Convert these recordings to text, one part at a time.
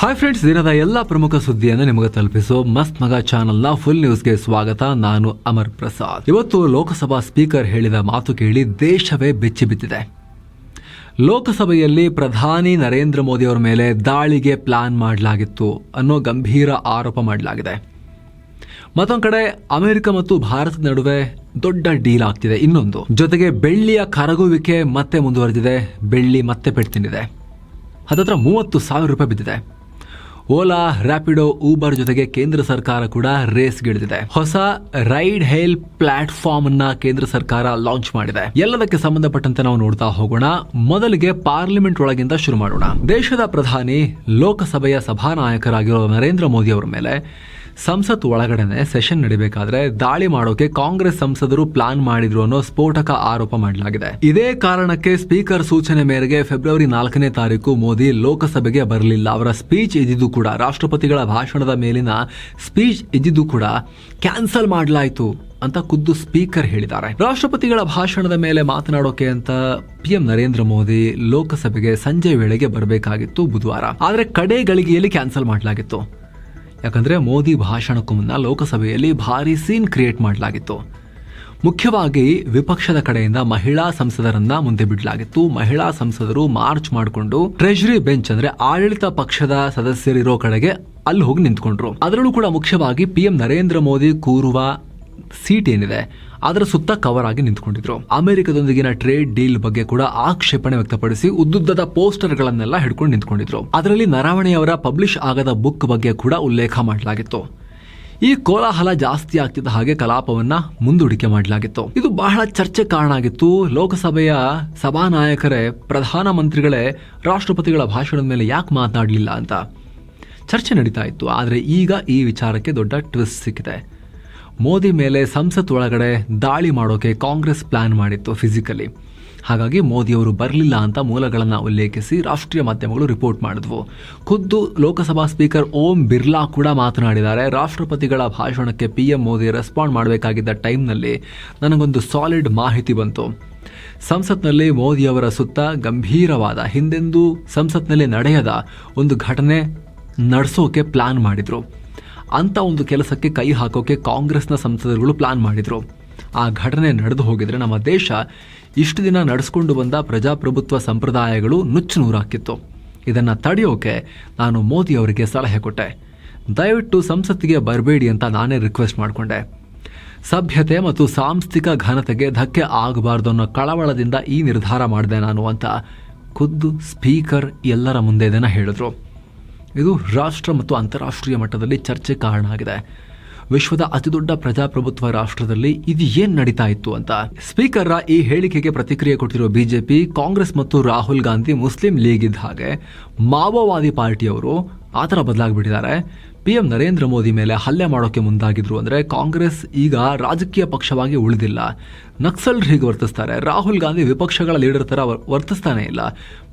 Hi friends, ದಿನದ ಎಲ್ಲ ಪ್ರಮುಖ ಸುದ್ದಿಯನ್ನು ನಿಮಗೆ ತಲುಪಿಸೋ ಮಸ್ತ್ ಮಗ ಚಾನೆಲ್ನ ಫುಲ್ ನ್ಯೂಸ್ಗೆ ಸ್ವಾಗತ. ನಾನು ಅಮರ್ ಪ್ರಸಾದ್. ಇವತ್ತು ಲೋಕಸಭಾ ಸ್ಪೀಕರ್ ಹೇಳಿದ ಮಾತು ಕೇಳಿ ದೇಶವೇ ಬೆಚ್ಚಿ ಬಿದ್ದಿದೆ. ಲೋಕಸಭೆಯಲ್ಲಿ ಪ್ರಧಾನಿ ನರೇಂದ್ರ ಮೋದಿ ಅವರ ಮೇಲೆ ದಾಳಿಗೆ ಪ್ಲಾನ್ ಮಾಡಲಾಗಿತ್ತು ಅನ್ನೋ ಗಂಭೀರ ಆರೋಪ ಮಾಡಲಾಗಿದೆ. ಮತ್ತೊಂದು ಕಡೆ ಅಮೆರಿಕ ಮತ್ತು ಭಾರತದ ನಡುವೆ ದೊಡ್ಡ ಡೀಲ್ ಆಗ್ತಿದೆ. ಇನ್ನೊಂದು ಜೊತೆಗೆ ಬೆಳ್ಳಿಯ ಕರಗುವಿಕೆ ಮತ್ತೆ ಮುಂದುವರೆದಿದೆ. ಬೆಳ್ಳಿ ಮತ್ತೆ ಪೆಟ್ಟು ತಿಂದಿದೆ. ಹತ್ತತ್ರ 30,000 ರೂಪಾಯಿ ಬಿದ್ದಿದೆ. ಓಲಾ, ರ್ಯಾಪಿಡೋ, ಊಬರ್ ಜೊತೆಗೆ ಕೇಂದ್ರ ಸರ್ಕಾರ ಕೂಡ ರೇಸ್ಗಿಳಿದಿದೆ. ಹೊಸ ರೈಡ್ ಹೇಲ್ ಪ್ಲಾಟ್ಫಾರ್ಮ್ ಅನ್ನ ಕೇಂದ್ರ ಸರ್ಕಾರ ಲಾಂಚ್ ಮಾಡಿದೆ. ಎಲ್ಲದಕ್ಕೆ ಸಂಬಂಧಪಟ್ಟಂತೆ ನಾವು ನೋಡ್ತಾ ಹೋಗೋಣ. ಮೊದಲಿಗೆ ಪಾರ್ಲಿಮೆಂಟ್ ಒಳಗಿಂದ ಶುರು ಮಾಡೋಣ. ದೇಶದ ಪ್ರಧಾನಿ ಲೋಕಸಭೆಯ ಸಭಾನಾಯಕರಾಗಿರೋ ನರೇಂದ್ರ ಮೋದಿ ಅವರ ಮೇಲೆ ಸಂಸತ್ ಒಳಗಡೆನೆ ಸೆಷನ್ ನಡಿಬೇಕಾದ್ರೆ ದಾಳಿ ಮಾಡೋಕೆ ಕಾಂಗ್ರೆಸ್ ಸಂಸದರು ಪ್ಲಾನ್ ಮಾಡಿದ್ರು ಅನ್ನೋ ಸ್ಫೋಟಕ ಆರೋಪ ಮಾಡಲಾಗಿದೆ. ಇದೇ ಕಾರಣಕ್ಕೆ ಸ್ಪೀಕರ್ ಸೂಚನೆ ಮೇರೆಗೆ ಫೆಬ್ರವರಿ 4ನೇ ತಾರೀಕು ಮೋದಿ ಲೋಕಸಭೆಗೆ ಬರಲಿಲ್ಲ. ಅವರ ಸ್ಪೀಚ್ ಇದ್ದಿದ್ದು ಕೂಡ, ರಾಷ್ಟ್ರಪತಿಗಳ ಭಾಷಣದ ಮೇಲಿನ ಸ್ಪೀಚ್ ಇದ್ದಿದ್ದು ಕೂಡ ಕ್ಯಾನ್ಸಲ್ ಮಾಡಲಾಯಿತು ಅಂತ ಖುದ್ದು ಸ್ಪೀಕರ್ ಹೇಳಿದ್ದಾರೆ. ರಾಷ್ಟ್ರಪತಿಗಳ ಭಾಷಣದ ಮೇಲೆ ಮಾತನಾಡೋಕೆ ಅಂತ PM ನರೇಂದ್ರ ಮೋದಿ ಲೋಕಸಭೆಗೆ ಸಂಜೆ ವೇಳೆಗೆ ಬರಬೇಕಾಗಿತ್ತು ಬುಧವಾರ. ಆದರೆ ಕಡೆ ಗಳಿಗೆಯಲ್ಲಿ ಕ್ಯಾನ್ಸಲ್ ಮಾಡಲಾಗಿತ್ತು. ಯಾಕಂದ್ರೆ ಮೋದಿ ಭಾಷಣಕ್ಕೂ ಮುನ್ನ ಲೋಕಸಭೆಯಲ್ಲಿ ಭಾರಿ ಸೀನ್ ಕ್ರಿಯೇಟ್ ಮಾಡಲಾಗಿತ್ತು. ಮುಖ್ಯವಾಗಿ ವಿಪಕ್ಷದ ಕಡೆಯಿಂದ ಮಹಿಳಾ ಸಂಸದರನ್ನ ಮುಂದೆ ಬಿಡಲಾಗಿತ್ತು. ಮಹಿಳಾ ಸಂಸದರು ಮಾರ್ಚ್ ಮಾಡಿಕೊಂಡು ಟ್ರೆಜರಿ ಬೆಂಚ್ ಅಂದ್ರೆ ಆಡಳಿತ ಪಕ್ಷದ ಸದಸ್ಯರಿರೋ ಕಡೆಗೆ ಅಲ್ಲಿ ಹೋಗಿ ನಿಂತ್ಕೊಂಡ್ರು. ಅದರಲ್ಲೂ ಕೂಡ ಮುಖ್ಯವಾಗಿ PM ನರೇಂದ್ರ ಮೋದಿ ಕೂರುವ ಸೀಟ್ ಏನಿದೆ ಅದರ ಸುತ್ತ ಕವರ್ ಆಗಿ ನಿಂತ್ಕೊಂಡಿದ್ರು. ಅಮೆರಿಕದೊಂದಿಗಿನ ಟ್ರೇಡ್ ಡೀಲ್ ಬಗ್ಗೆ ಕೂಡ ಆಕ್ಷೇಪಣೆ ವ್ಯಕ್ತಪಡಿಸಿ ಉದ್ದುದ್ದದ ಪೋಸ್ಟರ್ ಗಳನ್ನೆಲ್ಲ ಹಿಡ್ಕೊಂಡು ನಿಂತ್ಕೊಂಡಿದ್ರು. ಅದರಲ್ಲಿ ನರವಣೆಯವರ ಪಬ್ಲಿಷ್ ಆಗದ ಬುಕ್ ಬಗ್ಗೆ ಕೂಡ ಉಲ್ಲೇಖ ಮಾಡಲಾಗಿತ್ತು. ಈ ಕೋಲಾಹಲ ಜಾಸ್ತಿ ಆಗ್ತಿದ್ದ ಹಾಗೆ ಕಲಾಪವನ್ನ ಮುಂದೂಡಿಕೆ ಮಾಡಲಾಗಿತ್ತು. ಇದು ಬಹಳ ಚರ್ಚೆ ಕಾರಣ ಆಗಿತ್ತು. ಲೋಕಸಭೆಯ ಸಭಾನಾಯಕರೇ, ಪ್ರಧಾನಮಂತ್ರಿಗಳೇ ರಾಷ್ಟ್ರಪತಿಗಳ ಭಾಷಣದ ಮೇಲೆ ಯಾಕೆ ಮಾತನಾಡಲಿಲ್ಲ ಅಂತ ಚರ್ಚೆ ನಡೀತಾ ಇತ್ತು. ಆದರೆ ಈಗ ಈ ವಿಚಾರಕ್ಕೆ ದೊಡ್ಡ ಟ್ವಿಸ್ಟ್ ಸಿಕ್ಕಿದೆ. ಮೋದಿ ಮೇಲೆ ಸಂಸತ್ ಒಳಗಡೆ ದಾಳಿ ಮಾಡೋಕೆ ಕಾಂಗ್ರೆಸ್ ಪ್ಲಾನ್ ಮಾಡಿತ್ತು ಫಿಸಿಕಲಿ. ಹಾಗಾಗಿ ಮೋದಿಯವರು ಬರಲಿಲ್ಲ ಅಂತ ಮೂಲಗಳನ್ನು ಉಲ್ಲೇಖಿಸಿ ರಾಷ್ಟ್ರೀಯ ಮಾಧ್ಯಮಗಳು ರಿಪೋರ್ಟ್ ಮಾಡಿದ್ವು. ಖುದ್ದು ಲೋಕಸಭಾ ಸ್ಪೀಕರ್ ಓಂ ಬಿರ್ಲಾ ಕೂಡ ಮಾತನಾಡಿದ್ದಾರೆ. ರಾಷ್ಟ್ರಪತಿಗಳ ಭಾಷಣಕ್ಕೆ PM ಮೋದಿ ರೆಸ್ಪಾಂಡ್ ಮಾಡಬೇಕಾಗಿದ್ದ ಟೈಮ್ನಲ್ಲಿ ನನಗೊಂದು ಸಾಲಿಡ್ ಮಾಹಿತಿ ಬಂತು. ಸಂಸತ್ನಲ್ಲಿ ಮೋದಿಯವರ ಸುತ್ತ ಗಂಭೀರವಾದ, ಹಿಂದೆಂದೂ ಸಂಸತ್ನಲ್ಲಿ ನಡೆಯದ ಒಂದು ಘಟನೆ ನಡೆಸೋಕೆ ಪ್ಲಾನ್ ಮಾಡಿದ್ರು. ಅಂತ ಒಂದು ಕೆಲಸಕ್ಕೆ ಕೈ ಹಾಕೋಕೆ ಕಾಂಗ್ರೆಸ್ನ ಸಂಸದರುಗಳು ಪ್ಲಾನ್ ಮಾಡಿದ್ರು. ಆ ಘಟನೆ ನಡೆದು ಹೋಗಿದ್ರೆ ನಮ್ಮ ದೇಶ ಇಷ್ಟು ದಿನ ನಡೆಸ್ಕೊಂಡು ಬಂದ ಪ್ರಜಾಪ್ರಭುತ್ವ ಸಂಪ್ರದಾಯಗಳು ನುಚ್ಚು ನೂರಾಕಿತ್ತು. ಇದನ್ನ ತಡೆಯೋಕೆ ನಾನು ಮೋದಿ ಅವರಿಗೆ ಸಲಹೆ ಕೊಟ್ಟೆ. ದಯವಿಟ್ಟು ಸಂಸತ್ತಿಗೆ ಬರಬೇಡಿ ಅಂತ ನಾನೇ ರಿಕ್ವೆಸ್ಟ್ ಮಾಡಿಕೊಂಡೆ. ಸಭ್ಯತೆ ಮತ್ತು ಸಾಂಸ್ಥಿಕ ಘನತೆಗೆ ಧಕ್ಕೆ ಆಗಬಾರ್ದು ಅನ್ನೋ ಕಳವಳದಿಂದ ಈ ನಿರ್ಧಾರ ಮಾಡಿದೆ ನಾನು ಅಂತ ಖುದ್ದು ಸ್ಪೀಕರ್ ಎಲ್ಲರ ಮುಂದೆ ಇದನ್ನ ಹೇಳಿದ್ರು. ಇದು ರಾಷ್ಟ್ರ ಮತ್ತು ಅಂತಾರಾಷ್ಟ್ರೀಯ ಮಟ್ಟದಲ್ಲಿ ಚರ್ಚೆ ಕಾರಣ ಆಗಿದೆ. ವಿಶ್ವದ ಅತಿದೊಡ್ಡ ಪ್ರಜಾಪ್ರಭುತ್ವ ರಾಷ್ಟ್ರದಲ್ಲಿ ಇದು ಏನ್ ನಡೀತಾ ಇತ್ತು ಅಂತ. ಸ್ಪೀಕರ್ ಈ ಹೇಳಿಕೆಗೆ ಪ್ರತಿಕ್ರಿಯೆ ಕೊಟ್ಟಿರೋ ಬಿಜೆಪಿ, ಕಾಂಗ್ರೆಸ್ ಮತ್ತು ರಾಹುಲ್ ಗಾಂಧಿ ಮುಸ್ಲಿಂ ಲೀಗ್ ಇದ್ದ ಹಾಗೆ ಮಾವೋವಾದಿ ಪಾರ್ಟಿಯವರು ಆತರ ಬದಲಾಗ್ಬಿಟ್ಟಿದ್ದಾರೆ. PM ನರೇಂದ್ರ ಮೋದಿ ಮೇಲೆ ಹಲ್ಲೆ ಮಾಡೋಕೆ ಮುಂದಾಗಿದ್ರು. ಅಂದ್ರೆ ಕಾಂಗ್ರೆಸ್ ಈಗ ರಾಜಕೀಯ ಪಕ್ಷವಾಗಿ ಉಳಿದಿಲ್ಲ, ನಕ್ಸಲ್ ಹೀಗೆ ವರ್ತಿಸ್ತಾರೆ. ರಾಹುಲ್ ಗಾಂಧಿ ವಿಪಕ್ಷಗಳ ಲೀಡರ್ ತರ ವರ್ತಿಸ್ತಾನೆ ಇಲ್ಲ,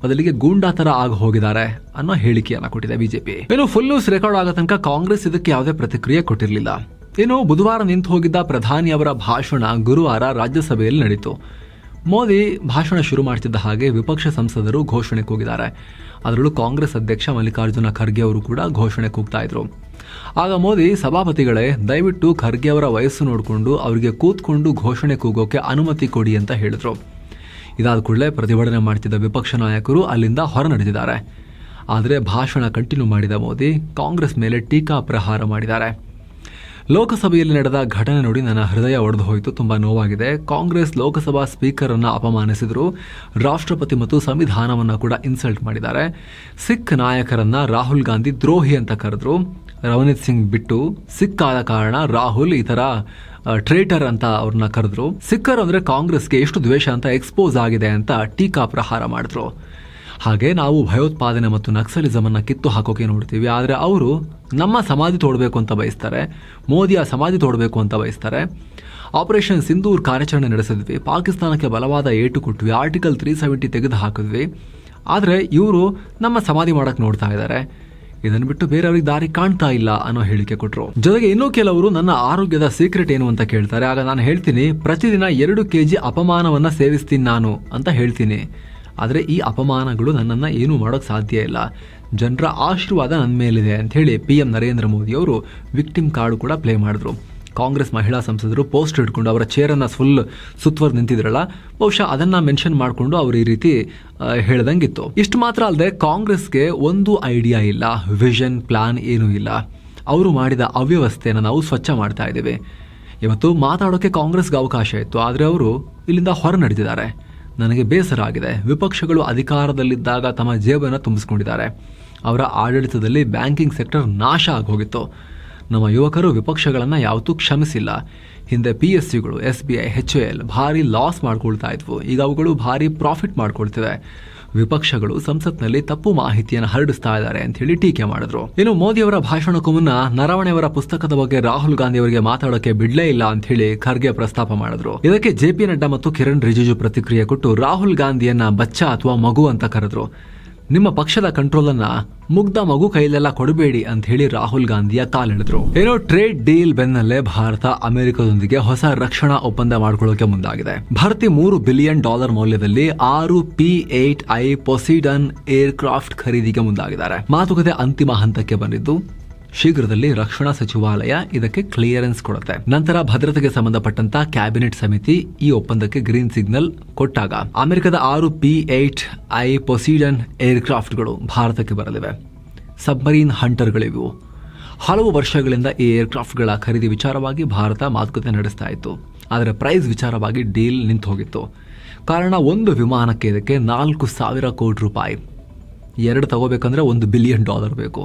ಬದಲಿಗೆ ಗೂಂಡಾ ತರ ಆಗಿ ಹೋಗಿದ್ದಾರೆ ಅನ್ನೋ ಹೇಳಿಕೆಯನ್ನ ಕೊಟ್ಟಿದೆ ಬಿಜೆಪಿ. ಇನ್ನು ಫುಲ್ ನ್ಯೂಸ್ ರೆಕಾರ್ಡ್ ಆಗೋ ತನಕ ಕಾಂಗ್ರೆಸ್ ಇದಕ್ಕೆ ಯಾವುದೇ ಪ್ರತಿಕ್ರಿಯೆ ಕೊಟ್ಟಿರಲಿಲ್ಲ. ಇನ್ನು ಬುಧವಾರ ನಿಂತು ಹೋಗಿದ್ದ ಪ್ರಧಾನಿಯವರ ಭಾಷಣ ಗುರುವಾರ ರಾಜ್ಯಸಭೆಯಲ್ಲಿ ನಡೀತು. ಮೋದಿ ಭಾಷಣ ಶುರು ಮಾಡ್ತಿದ್ದ ಹಾಗೆ ವಿಪಕ್ಷ ಸಂಸದರು ಘೋಷಣೆ ಕೂಗಿದ್ದಾರೆ. ಅದರಲ್ಲೂ ಕಾಂಗ್ರೆಸ್ ಅಧ್ಯಕ್ಷ ಮಲ್ಲಿಕಾರ್ಜುನ ಖರ್ಗೆ ಅವರು ಕೂಡ ಘೋಷಣೆ ಕೂಗ್ತಾ ಇದ್ರು. ಆಗ ಮೋದಿ, ಸಭಾಪತಿಗಳೇ, ದಯವಿಟ್ಟು ಖರ್ಗೆ ಅವರ ವಯಸ್ಸು ನೋಡಿಕೊಂಡು ಅವರಿಗೆ ಕೂತ್ಕೊಂಡು ಘೋಷಣೆ ಕೂಗೋಕೆ ಅನುಮತಿ ಕೊಡಿ ಅಂತ ಹೇಳಿದ್ರು. ಇದಾದ ಕೂಡಲೇ ಪ್ರತಿಭಟನೆ ಮಾಡ್ತಿದ್ದ ವಿಪಕ್ಷ ನಾಯಕರು ಅಲ್ಲಿಂದ ಹೊರ ನಡೆದಿದ್ದಾರೆ. ಆದರೆ ಭಾಷಣ ಕಂಟಿನ್ಯೂ ಮಾಡಿದ ಮೋದಿ ಕಾಂಗ್ರೆಸ್ ಮೇಲೆ ಟೀಕಾ ಪ್ರಹಾರ ಮಾಡಿದ್ದಾರೆ. ಲೋಕಸಭೆಯಲ್ಲಿ ನಡೆದ ಘಟನೆ ನೋಡಿ ನನ್ನ ಹೃದಯ ಒಡೆದು ಹೋಯಿತು, ತುಂಬಾ ನೋವಾಗಿದೆ. ಕಾಂಗ್ರೆಸ್ ಲೋಕಸಭಾ ಸ್ಪೀಕರ್ ಅನ್ನ ಅಪಮಾನಿಸಿದ್ರು. ರಾಷ್ಟ್ರಪತಿ ಮತ್ತು ಸಂವಿಧಾನವನ್ನ ಕೂಡ ಇನ್ಸಲ್ಟ್ ಮಾಡಿದ್ದಾರೆ. ಸಿಖ್ ನಾಯಕರನ್ನ ರಾಹುಲ್ ಗಾಂಧಿ ದ್ರೋಹಿ ಅಂತ ಕರೆದ್ರು. ರವನೀತ್ ಸಿಂಗ್ ಬಿಟ್ಟು ಸಿಖ್ ಆದ ಕಾರಣ ರಾಹುಲ್ ಈ ತರ ಟ್ರೇಟರ್ ಅಂತ ಅವ್ರನ್ನ ಕರೆದ್ರು. ಸಿಖ್ಖರು ಅಂದ್ರೆ ಕಾಂಗ್ರೆಸ್ಗೆ ಎಷ್ಟು ದ್ವೇಷ ಅಂತ ಎಕ್ಸ್ಪೋಸ್ ಆಗಿದೆ ಅಂತ ಟೀಕಾ ಪ್ರಹಾರ ಮಾಡಿದ್ರು. ಹಾಗೆ ನಾವು ಭಯೋತ್ಪಾದನೆ ಮತ್ತು ನಕ್ಸಲಿಸಮ್ ಅನ್ನ ಕಿತ್ತು ಹಾಕೋಕೆ ನೋಡ್ತೀವಿ, ಆದರೆ ಅವರು ನಮ್ಮ ಸಮಾಧಿ ತೋಡಬೇಕು ಅಂತ ಬಯಸ್ತಾರೆ. ಮೋದಿಯ ಸಮಾಧಿ ತೋಡಬೇಕು ಅಂತ ಬಯಸ್ತಾರೆ. ಆಪರೇಷನ್ ಸಿಂಧೂರ್ ಕಾರ್ಯಾಚರಣೆ ನಡೆಸಿದ್ವಿ, ಪಾಕಿಸ್ತಾನಕ್ಕೆ ಬಲವಾದ ಏಟು ಕೊಟ್ವಿ, ಆರ್ಟಿಕಲ್ 370 ತೆಗೆದು ಹಾಕಿದ್ವಿ. ಆದರೆ ಇವರು ನಮ್ಮ ಸಮಾಧಿ ಮಾಡಕ್ ನೋಡ್ತಾ ಇದ್ದಾರೆ. ಇದನ್ನು ಬಿಟ್ಟು ಬೇರೆಯವ್ರಿಗೆ ದಾರಿ ಕಾಣ್ತಾ ಇಲ್ಲ ಅನ್ನೋ ಹೇಳಿಕೆ ಕೊಟ್ಟರು. ಜೊತೆಗೆ ಇನ್ನೂ ಕೆಲವರು ನನ್ನ ಆರೋಗ್ಯದ ಸೀಕ್ರೆಟ್ ಏನು ಅಂತ ಕೇಳ್ತಾರೆ. ಆಗ ನಾನು ಹೇಳ್ತೀನಿ, ಪ್ರತಿದಿನ 2 kg ಅಪಮಾನವನ್ನ ಸೇವಿಸ್ತೀನಿ ನಾನು ಅಂತ ಹೇಳ್ತೀನಿ. ಆದರೆ ಈ ಅಪಮಾನಗಳು ನನ್ನನ್ನು ಏನೂ ಮಾಡೋಕ್ಕೆ ಸಾಧ್ಯ ಇಲ್ಲ. ಜನರ ಆಶೀರ್ವಾದ ನನ್ನ ಮೇಲಿದೆ ಅಂತ ಹೇಳಿ PM ನರೇಂದ್ರ ಮೋದಿ ಅವರು ವಿಕ್ಟಿಮ್ ಕಾರ್ಡ್ ಕೂಡ ಪ್ಲೇ ಮಾಡಿದ್ರು. ಕಾಂಗ್ರೆಸ್ ಮಹಿಳಾ ಸಂಸದರು ಪೋಸ್ಟ್ ಹಿಡ್ಕೊಂಡು ಅವರ ಚೇರನ್ನು ಫುಲ್ ಸುತ್ತುವರೆದು ನಿಂತಿದ್ರಲ್ಲ, ಬಹುಶಃ ಅದನ್ನು ಮೆನ್ಷನ್ ಮಾಡಿಕೊಂಡು ಅವರು ಈ ರೀತಿ ಹೇಳ್ದಂಗಿತ್ತು. ಇಷ್ಟು ಮಾತ್ರ ಅಲ್ಲದೆ ಕಾಂಗ್ರೆಸ್ಗೆ ಒಂದು ಐಡಿಯಾ ಇಲ್ಲ, ವಿಷನ್, ಪ್ಲಾನ್ ಏನೂ ಇಲ್ಲ. ಅವರು ಮಾಡಿದ ಅವ್ಯವಸ್ಥೆಯನ್ನು ನಾವು ಸ್ವಚ್ಛ ಮಾಡ್ತಾ ಇದ್ದೀವಿ. ಇವತ್ತು ಮಾತಾಡೋಕ್ಕೆ ಕಾಂಗ್ರೆಸ್ಗೆ ಅವಕಾಶ ಇತ್ತು, ಆದರೆ ಅವರು ಇಲ್ಲಿಂದ ಹೊರ ನಡೆದಿದ್ದಾರೆ. ನನಗೆ ಬೇಸರ ಆಗಿದೆ. ವಿಪಕ್ಷಗಳು ಅಧಿಕಾರದಲ್ಲಿದ್ದಾಗ ತಮ್ಮ ಜೇಬನ್ನು ತುಂಬಿಸ್ಕೊಂಡಿದ್ದಾರೆ. ಅವರ ಆಡಳಿತದಲ್ಲಿ ಬ್ಯಾಂಕಿಂಗ್ ಸೆಕ್ಟರ್ ನಾಶ ಆಗೋಗಿತ್ತು. ನಮ್ಮ ಯುವಕರು ವಿಪಕ್ಷಗಳನ್ನು ಯಾವತ್ತೂ ಕ್ಷಮಿಸಿಲ್ಲ. ಹಿಂದೆ PSUಗಳು, SBI, HAL ಭಾರಿ ಲಾಸ್ ಮಾಡ್ಕೊಳ್ತಾ ಇದ್ವು. ಈಗ ಅವುಗಳು ಭಾರಿ ಪ್ರಾಫಿಟ್ ಮಾಡ್ಕೊಳ್ತಿವೆ. ವಿಪಕ್ಷಗಳು ಸಂಸತ್ನಲ್ಲಿ ತಪ್ಪು ಮಾಹಿತಿಯನ್ನು ಹರಡಿಸ್ತಾ ಇದ್ದಾರೆ ಅಂತ ಹೇಳಿ ಟೀಕೆ ಮಾಡಿದ್ರು. ಇನ್ನು ಮೋದಿಯವರ ಭಾಷಣಕ್ಕೂ ಮುನ್ನ ನರವಣೆಯವರ ಪುಸ್ತಕದ ಬಗ್ಗೆ ರಾಹುಲ್ ಗಾಂಧಿ ಅವರಿಗೆ ಮಾತಾಡೋಕೆ ಬಿಡ್ಲೇ ಇಲ್ಲ ಅಂತ ಹೇಳಿ ಖರ್ಗೆ ಪ್ರಸ್ತಾಪ ಮಾಡಿದ್ರು. ಇದಕ್ಕೆ JP ನಡ್ಡಾ ಮತ್ತು ಕಿರಣ್ ರಿಜಿಜು ಪ್ರತಿಕ್ರಿಯೆ ಕೊಟ್ಟು ರಾಹುಲ್ ಗಾಂಧಿಯನ್ನ ಬಚ್ಚ ಅಥವಾ ಮಗು ಅಂತ ಕರೆದ್ರು. ನಿಮ್ಮ ಪಕ್ಷದ ಕಂಟ್ರೋಲ್ ಅನ್ನ ಮುಗ್ಧ ಮಗು ಕೈಲೆಲ್ಲ ಕೊಡಬೇಡಿ ಅಂತ ಹೇಳಿ ರಾಹುಲ್ ಗಾಂಧಿಯ ಕಾಲೆಳೆದ್ರು. ಏನೋ ಟ್ರೇಡ್ ಡೀಲ್ ಬೆನ್ನಲ್ಲೇ ಭಾರತ ಅಮೆರಿಕದೊಂದಿಗೆ ಹೊಸ ರಕ್ಷಣಾ ಒಪ್ಪಂದ ಮಾಡ್ಕೊಳ್ಳೋಕೆ ಮುಂದಾಗಿದೆ. ಭಾರತಿ $3 ಬಿಲಿಯನ್ ಮೌಲ್ಯದಲ್ಲಿ 6 P-8I ಪೊಸಿಡನ್ ಏರ್ ಕ್ರಾಫ್ಟ್ ಖರೀದಿಗೆ ಮುಂದಾಗಿದ್ದಾರೆ. ಮಾತುಕತೆ ಅಂತಿಮ ಹಂತಕ್ಕೆ ಬಂದಿದ್ದು ಶೀಘ್ರದಲ್ಲಿ ರಕ್ಷಣಾ ಸಚಿವಾಲಯ ಇದಕ್ಕೆ ಕ್ಲಿಯರೆನ್ಸ್ ಕೊಡುತ್ತೆ. ನಂತರ ಭದ್ರತೆಗೆ ಸಂಬಂಧಪಟ್ಟಂತ ಕ್ಯಾಬಿನೆಟ್ ಸಮಿತಿ ಈ ಒಪ್ಪಂದಕ್ಕೆ ಗ್ರೀನ್ ಸಿಗ್ನಲ್ ಕೊಟ್ಟಾಗ ಅಮೆರಿಕದ 6 P-8I ಪೊಸಿಡನ್ ಏರ್ ಕ್ರಾಫ್ಟ್ಗಳು ಭಾರತಕ್ಕೆ ಬರಲಿವೆ. ಸಬ್ಮರೀನ್ ಹಂಟರ್ಗಳಿವು. ಹಲವು ವರ್ಷಗಳಿಂದ ಈ ಏರ್ ಕ್ರಾಫ್ಟ್ಗಳ ಖರೀದಿ ವಿಚಾರವಾಗಿ ಭಾರತ ಮಾತುಕತೆ ನಡೆಸ್ತಾ ಇತ್ತು. ಆದರೆ ಪ್ರೈಸ್ ವಿಚಾರವಾಗಿ ಡೀಲ್ ನಿಂತು ಹೋಗಿತ್ತು. ಕಾರಣ ಒಂದು ವಿಮಾನಕ್ಕೆ ಇದಕ್ಕೆ $4,000 ಕೋಟಿ. 2 ತಗೋಬೇಕಂದ್ರೆ $1 ಬಿಲಿಯನ್ ಬೇಕು.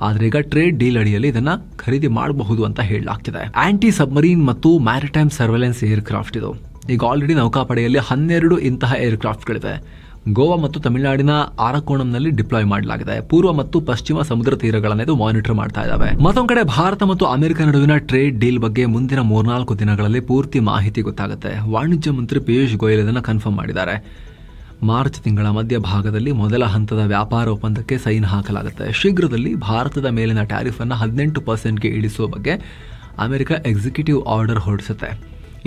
ಆದರೆ ಈಗ ಟ್ರೇಡ್ ಡೀಲ್ ಅಡಿಯಲ್ಲಿ ಇದನ್ನ ಖರೀದಿ ಮಾಡಬಹುದು ಅಂತ ಹೇಳಲಾಗ್ತಿದೆ. ಆಂಟಿ ಸಬ್ಮರೀನ್ ಮತ್ತು ಮ್ಯಾರಿಟೈಮ್ ಸರ್ವೆಲೆನ್ಸ್ ಏರ್ ಕ್ರಾಫ್ಟ್ ಇದು. ಈಗ ಆಲ್ರೆಡಿ ನೌಕಾಪಡೆಯಲ್ಲಿ 12 ಇಂತಹ ಏರ್ ಕ್ರಾಫ್ಟ್ಗಳಿವೆ. ಗೋವಾ ಮತ್ತು ತಮಿಳುನಾಡಿನ ಆರಕೋಣಂನಲ್ಲಿ ಡಿಪ್ಲಾಯ್ ಮಾಡಲಾಗಿದೆ. ಪೂರ್ವ ಮತ್ತು ಪಶ್ಚಿಮ ಸಮುದ್ರ ತೀರಗಳನ್ನು ಇದು ಮಾನಿಟರ್ ಮಾಡ್ತಾ ಇದ್ದಾವೆ. ಮತ್ತೊಂದು ಕಡೆ ಭಾರತ ಮತ್ತು ಅಮೆರಿಕ ನಡುವಿನ ಟ್ರೇಡ್ ಡೀಲ್ ಬಗ್ಗೆ ಮುಂದಿನ 3-4 ದಿನಗಳಲ್ಲಿ ಪೂರ್ತಿ ಮಾಹಿತಿ ಗೊತ್ತಾಗುತ್ತೆ. ವಾಣಿಜ್ಯ ಮಂತ್ರಿ ಪಿಯೂಷ್ ಗೋಯಲ್ ಇದನ್ನು ಕನ್ಫರ್ಮ್ ಮಾಡಿದ್ದಾರೆ. ಮಾರ್ಚ್ ತಿಂಗಳ ಮಧ್ಯಭಾಗದಲ್ಲಿ ಮೊದಲ ಹಂತದ ವ್ಯಾಪಾರ ಒಪ್ಪಂದಕ್ಕೆ ಸೈನ್ ಹಾಕಲಾಗುತ್ತೆ. ಶೀಘ್ರದಲ್ಲಿ ಭಾರತದ ಮೇಲಿನ ಟ್ಯಾರಿಫ್ ಅನ್ನು 18% ಇಳಿಸುವ ಬಗ್ಗೆ ಅಮೆರಿಕ ಎಕ್ಸಿಕ್ಯೂಟಿವ್ ಆರ್ಡರ್ ಹೊರಡಿಸುತ್ತೆ.